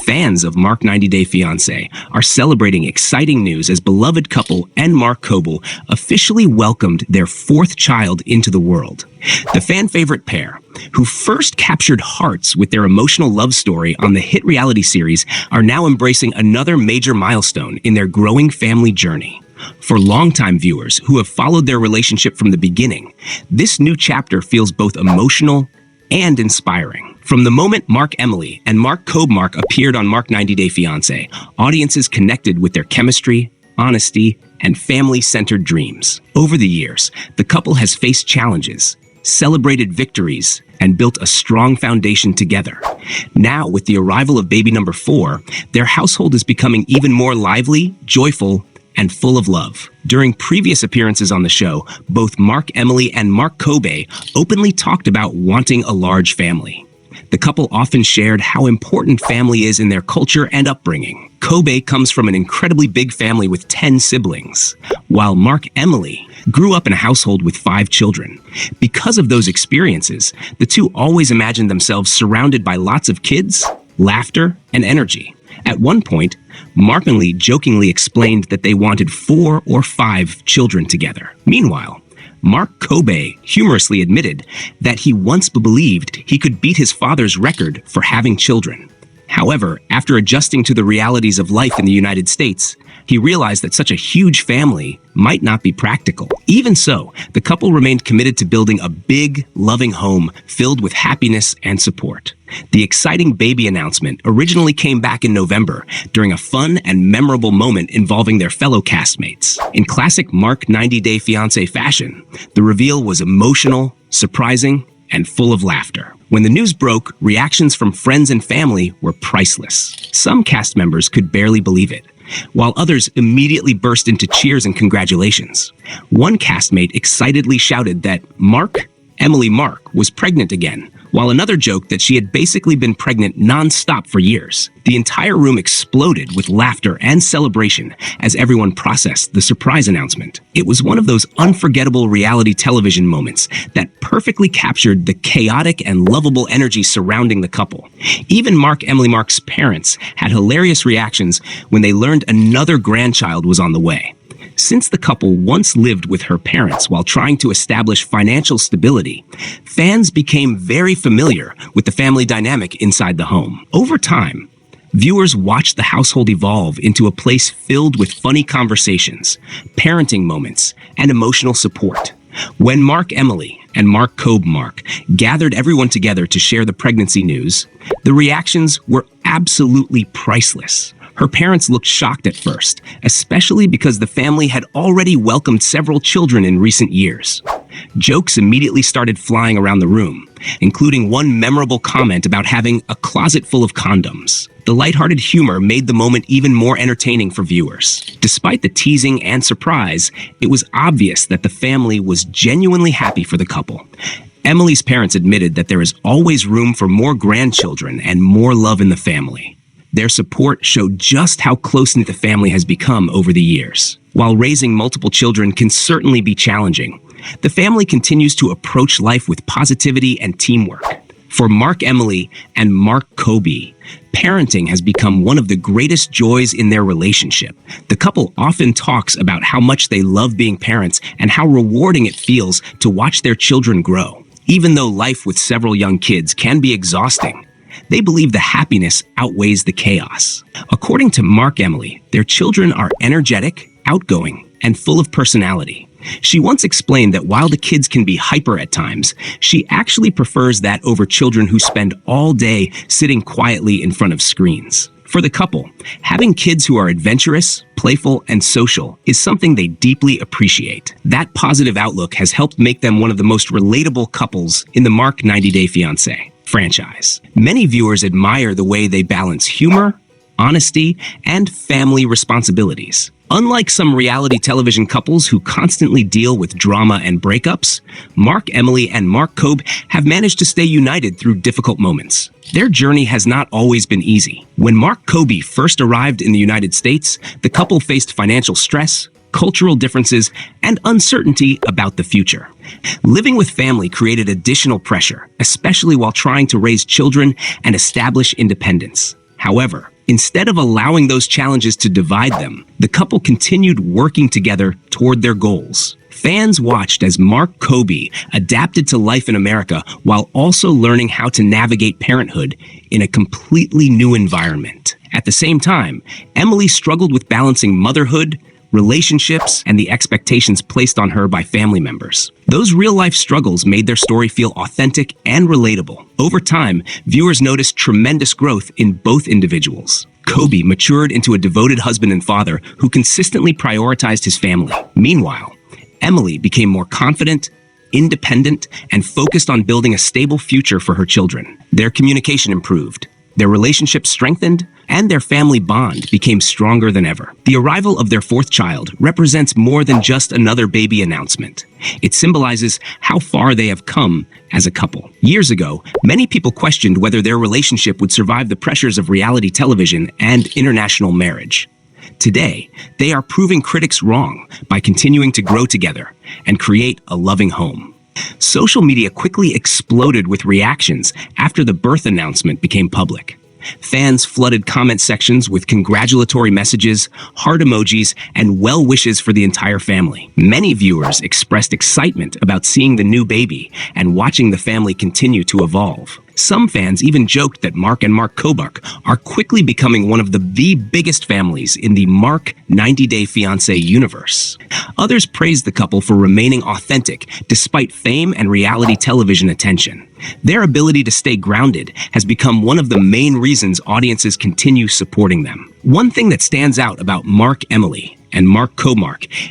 Fans of Mark 90 Day Fiancé are celebrating exciting news as beloved couple and Mark Coble officially welcomed their fourth child into the world. The fan-favorite pair, who first captured hearts with their emotional love story on the hit reality series, are now embracing another major milestone in their growing family journey. For longtime viewers who have followed their relationship from the beginning, this new chapter feels both emotional and inspiring. From the moment Mark Emily and Mark Cobe appeared on Mark 90 Day Fiancé, audiences connected with their chemistry, honesty, and family-centered dreams. Over the years, the couple has faced challenges, celebrated victories, and built a strong foundation together. Now, with the arrival of baby number 4, their household is becoming even more lively, joyful, and full of love. During previous appearances on the show, both Mark Emily and Mark Cobe openly talked about wanting a large family. The couple often shared how important family is in their culture and upbringing. Cobe comes from an incredibly big family with 10 siblings, while Mark Emily grew up in a household with 5 children. Because of those experiences, the two always imagined themselves surrounded by lots of kids, laughter, and energy. At one point, Mark and Lee jokingly explained that they wanted 4 or 5 children together. Meanwhile, Mark Cobe humorously admitted that he once believed he could beat his father's record for having children. However, after adjusting to the realities of life in the United States, he realized that such a huge family might not be practical. Even so, the couple remained committed to building a big, loving home filled with happiness and support. The exciting baby announcement originally came back in November during a fun and memorable moment involving their fellow castmates. In classic Mark 90 Day Fiancé fashion, the reveal was emotional, surprising, and full of laughter. When the news broke, reactions from friends and family were priceless. Some cast members could barely believe it, while others immediately burst into cheers and congratulations. One castmate excitedly shouted that Mark was pregnant again, while another joked that she had basically been pregnant non-stop for years. The entire room exploded with laughter and celebration as everyone processed the surprise announcement. It was one of those unforgettable reality television moments that perfectly captured the chaotic and lovable energy surrounding the couple. Even Mark's parents had hilarious reactions when they learned another grandchild was on the way. Since the couple once lived with her parents while trying to establish financial stability, fans became very familiar with the family dynamic inside the home. Over time, viewers watched the household evolve into a place filled with funny conversations, parenting moments, and emotional support. When Mark Emily and Mark Cobe gathered everyone together to share the pregnancy news, the reactions were absolutely priceless. Her parents looked shocked at first, especially because the family had already welcomed several children in recent years. Jokes immediately started flying around the room, including one memorable comment about having a closet full of condoms. The lighthearted humor made the moment even more entertaining for viewers. Despite the teasing and surprise, it was obvious that the family was genuinely happy for the couple. Emily's parents admitted that there is always room for more grandchildren and more love in the family. Their support showed just how close-knit the family has become over the years. While raising multiple children can certainly be challenging, the family continues to approach life with positivity and teamwork. For Mark Emily and Mark Cobe, parenting has become one of the greatest joys in their relationship. The couple often talks about how much they love being parents and how rewarding it feels to watch their children grow. Even though life with several young kids can be exhausting, they believe the happiness outweighs the chaos. According to Mark Emily, their children are energetic, outgoing, and full of personality. She once explained that while the kids can be hyper at times, she actually prefers that over children who spend all day sitting quietly in front of screens. For the couple, having kids who are adventurous, playful, and social is something they deeply appreciate. That positive outlook has helped make them one of the most relatable couples in the Mark 90 Day Fiancé franchise. Many viewers admire the way they balance humor, honesty, and family responsibilities. Unlike some reality television couples who constantly deal with drama and breakups, Mark Emily and Mark Cobe have managed to stay united through difficult moments. Their journey has not always been easy. When Mark Cobe first arrived in the United States, the couple faced financial stress, cultural differences, and uncertainty about the future. Living with family created additional pressure, especially while trying to raise children and establish independence. However, instead of allowing those challenges to divide them, the couple continued working together toward their goals. Fans watched as Mark Kobe adapted to life in America while also learning how to navigate parenthood in a completely new environment. At the same time, Emily struggled with balancing motherhood, relationships, and the expectations placed on her by family members. Those real-life struggles made their story feel authentic and relatable. Over time, viewers noticed tremendous growth in both individuals. Kobe matured into a devoted husband and father who consistently prioritized his family. Meanwhile, Emily became more confident, independent, and focused on building a stable future for her children. Their communication improved, their relationship strengthened, and their family bond became stronger than ever. The arrival of their fourth child represents more than just another baby announcement. It symbolizes how far they have come as a couple. Years ago, many people questioned whether their relationship would survive the pressures of reality television and international marriage. Today, they are proving critics wrong by continuing to grow together and create a loving home. Social media quickly exploded with reactions after the birth announcement became public. Fans flooded comment sections with congratulatory messages, heart emojis, and well wishes for the entire family. Many viewers expressed excitement about seeing the new baby and watching the family continue to evolve. Some fans even joked that Mark and Mark Kobe are quickly becoming one of the biggest families in the Mark 90-Day Fiancé universe. Others praised the couple for remaining authentic despite fame and reality television attention. Their ability to stay grounded has become one of the main reasons audiences continue supporting them. One thing that stands out about Mark Emily and Mark Kobe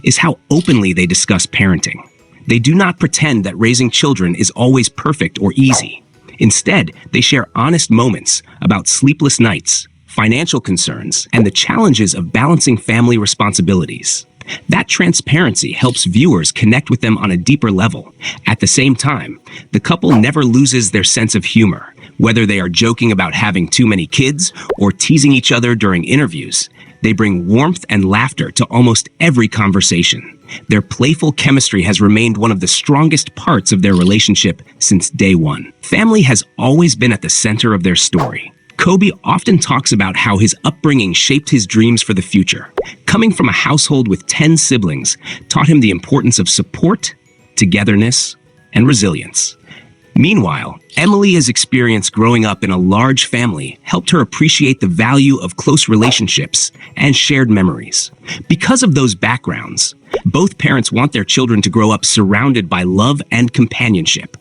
is how openly they discuss parenting. They do not pretend that raising children is always perfect or easy. Instead, they share honest moments about sleepless nights, financial concerns, and the challenges of balancing family responsibilities. That transparency helps viewers connect with them on a deeper level. At the same time, the couple never loses their sense of humor. Whether they are joking about having too many kids or teasing each other during interviews, they bring warmth and laughter to almost every conversation. Their playful chemistry has remained one of the strongest parts of their relationship since day one. Family has always been at the center of their story. Kobe often talks about how his upbringing shaped his dreams for the future. Coming from a household with 10 siblings taught him the importance of support, togetherness, and resilience. Meanwhile, Emily's experience growing up in a large family helped her appreciate the value of close relationships and shared memories. Because of those backgrounds, both parents want their children to grow up surrounded by love and companionship.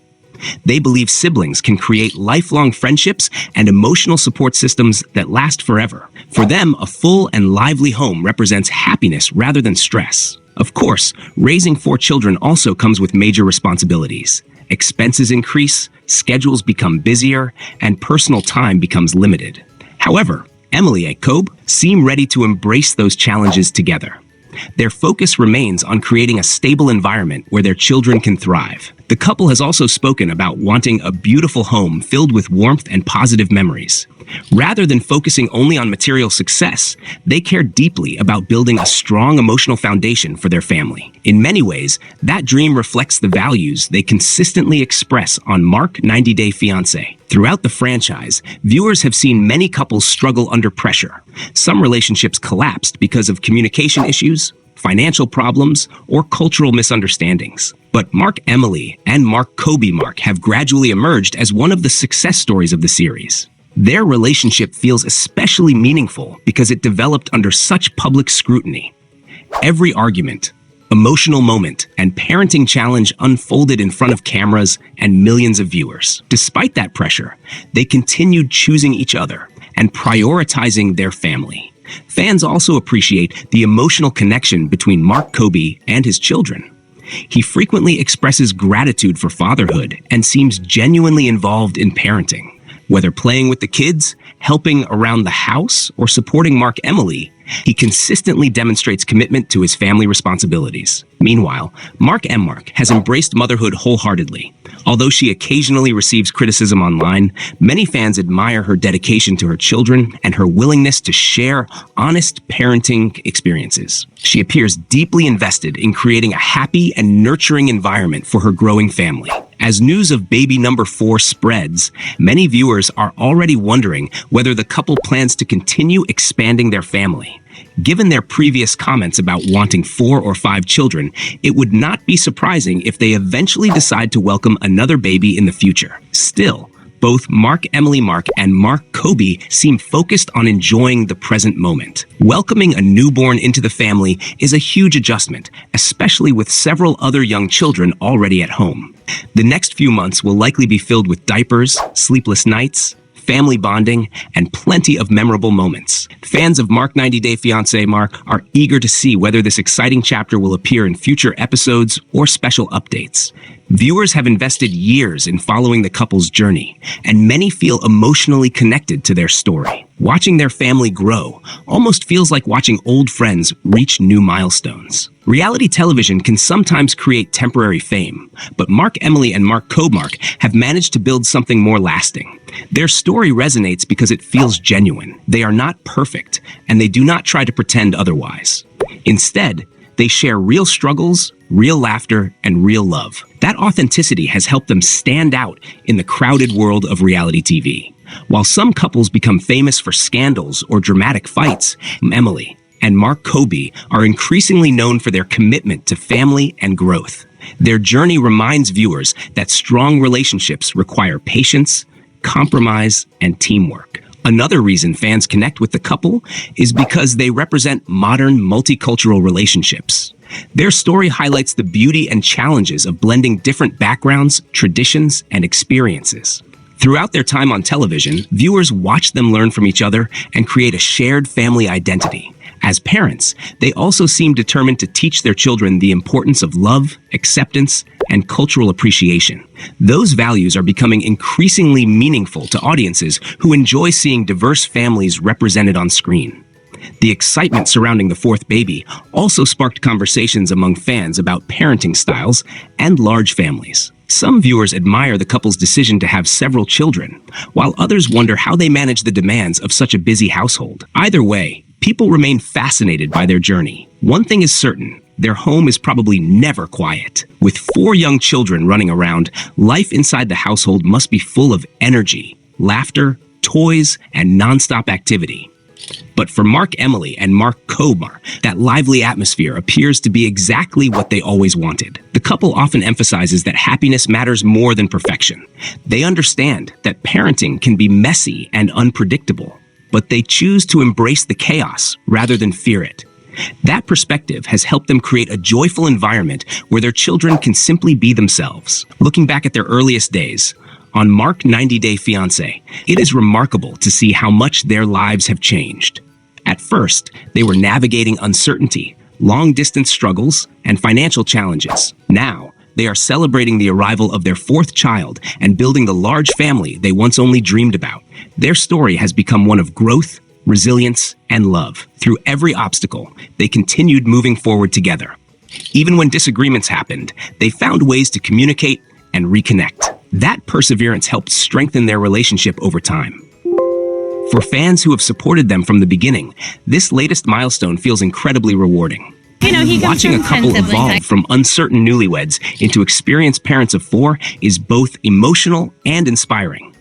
They believe siblings can create lifelong friendships and emotional support systems that last forever. For them, a full and lively home represents happiness rather than stress. Of course, raising 4 children also comes with major responsibilities. Expenses increase, schedules become busier, and personal time becomes limited. However, Emily and Kobe seem ready to embrace those challenges together. Their focus remains on creating a stable environment where their children can thrive. The couple has also spoken about wanting a beautiful home filled with warmth and positive memories. Rather than focusing only on material success, they care deeply about building a strong emotional foundation for their family. In many ways, that dream reflects the values they consistently express on Mark 90-Day Fiancé. Throughout the franchise, viewers have seen many couples struggle under pressure. Some relationships collapsed because of communication issues, financial problems, or cultural misunderstandings. But Mark Emily and Mark Kobe have gradually emerged as one of the success stories of the series. Their relationship feels especially meaningful because it developed under such public scrutiny. Every argument, emotional moment, and parenting challenge unfolded in front of cameras and millions of viewers. Despite that pressure, they continued choosing each other and prioritizing their family. Fans also appreciate the emotional connection between Mark Kobe and his children. He frequently expresses gratitude for fatherhood and seems genuinely involved in parenting. Whether playing with the kids, helping around the house, or supporting Mark Emily, he consistently demonstrates commitment to his family responsibilities. Meanwhile, Mark has embraced motherhood wholeheartedly. Although she occasionally receives criticism online, many fans admire her dedication to her children and her willingness to share honest parenting experiences. She appears deeply invested in creating a happy and nurturing environment for her growing family. As news of baby number 4 spreads, many viewers are already wondering whether the couple plans to continue expanding their family. Given their previous comments about wanting 4 or 5 children, it would not be surprising if they eventually decide to welcome another baby in the future. Still, both Emily Mark and Mark Kobe seem focused on enjoying the present moment. Welcoming a newborn into the family is a huge adjustment, especially with several other young children already at home. The next few months will likely be filled with diapers, sleepless nights, family bonding, and plenty of memorable moments. Fans of Mark 90 Day Fiancé are eager to see whether this exciting chapter will appear in future episodes or special updates. Viewers have invested years in following the couple's journey, and many feel emotionally connected to their story. Watching their family grow almost feels like watching old friends reach new milestones. Reality television can sometimes create temporary fame, but Emily and Mark have managed to build something more lasting. Their story resonates because it feels genuine. They are not perfect, and they do not try to pretend otherwise. Instead, they share real struggles, real laughter, and real love. That authenticity has helped them stand out in the crowded world of reality TV. While some couples become famous for scandals or dramatic fights, Emily and Mark Kobe are increasingly known for their commitment to family and growth. Their journey reminds viewers that strong relationships require patience, compromise, and teamwork. Another reason fans connect with the couple is because they represent modern multicultural relationships. Their story highlights the beauty and challenges of blending different backgrounds, traditions, and experiences. Throughout their time on television, viewers watch them learn from each other and create a shared family identity. As parents, they also seem determined to teach their children the importance of love, acceptance, and cultural appreciation. Those values are becoming increasingly meaningful to audiences who enjoy seeing diverse families represented on screen. The excitement surrounding the 4th baby also sparked conversations among fans about parenting styles and large families. Some viewers admire the couple's decision to have several children, while others wonder how they manage the demands of such a busy household. Either way, people remain fascinated by their journey. One thing is certain: their home is probably never quiet. With 4 young children running around, life inside the household must be full of energy, laughter, toys, and nonstop activity. But for Emily and Mark Kobe, that lively atmosphere appears to be exactly what they always wanted. The couple often emphasizes that happiness matters more than perfection. They understand that parenting can be messy and unpredictable, but they choose to embrace the chaos rather than fear it. That perspective has helped them create a joyful environment where their children can simply be themselves. Looking back at their earliest days, on Mark 90 Day Fiancé, it is remarkable to see how much their lives have changed. At first, they were navigating uncertainty, long-distance struggles, and financial challenges. Now, they are celebrating the arrival of their 4th child and building the large family they once only dreamed about. Their story has become one of growth, resilience, and love. Through every obstacle, they continued moving forward together. Even when disagreements happened, they found ways to communicate and reconnect. That perseverance helped strengthen their relationship over time. For fans who have supported them from the beginning, this latest milestone feels incredibly rewarding. Watching a couple evolve from uncertain newlyweds into experienced parents of 4 is both emotional and inspiring.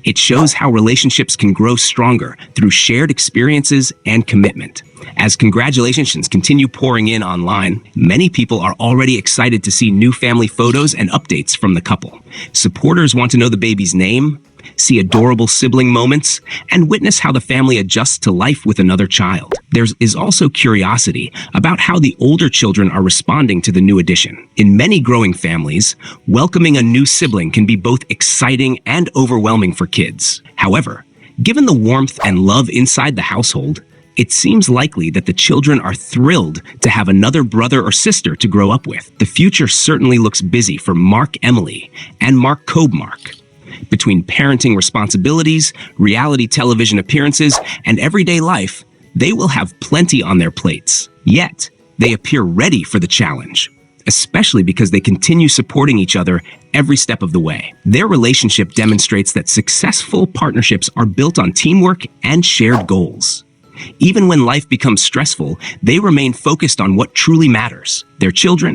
It shows how relationships can grow stronger through shared experiences and commitment. As congratulations continue pouring in online, many people are already excited to see new family photos and updates from the couple. Supporters want to know the baby's name, see adorable sibling moments, and witness how the family adjusts to life with another child. There is also curiosity about how the older children are responding to the new addition. In many growing families, welcoming a new sibling can be both exciting and overwhelming for kids. However, given the warmth and love inside the household, it seems likely that the children are thrilled to have another brother or sister to grow up with. The future certainly looks busy for Emily and Mark Kobe. Between parenting responsibilities, reality television appearances, and everyday life, they will have plenty on their plates. Yet, they appear ready for the challenge, especially because they continue supporting each other every step of the way. Their relationship demonstrates that successful partnerships are built on teamwork and shared goals. Even when life becomes stressful, they remain focused on what truly matters: their children,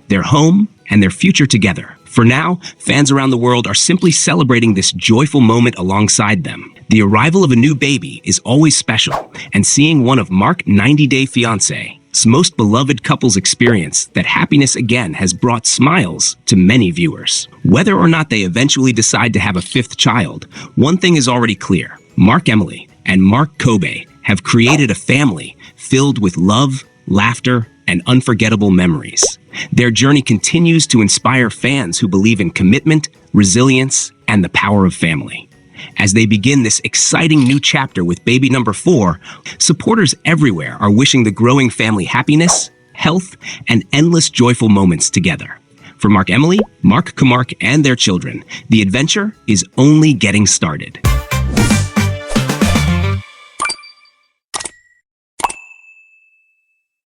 their home, and their future together. For now, fans around the world are simply celebrating this joyful moment alongside them. The arrival of a new baby is always special, and seeing one of Mark 90-Day Fiancé's most beloved couple's experience that happiness again has brought smiles to many viewers. Whether or not they eventually decide to have a fifth child, one thing is already clear. Mark Emily and Mark Kobe have created a family filled with love, laughter, and unforgettable memories. Their journey continues to inspire fans who believe in commitment, resilience, and the power of family. As they begin this exciting new chapter with baby number 4, supporters everywhere are wishing the growing family happiness, health, and endless joyful moments together. For Mark Emily, Mark Kamark, and their children, the adventure is only getting started.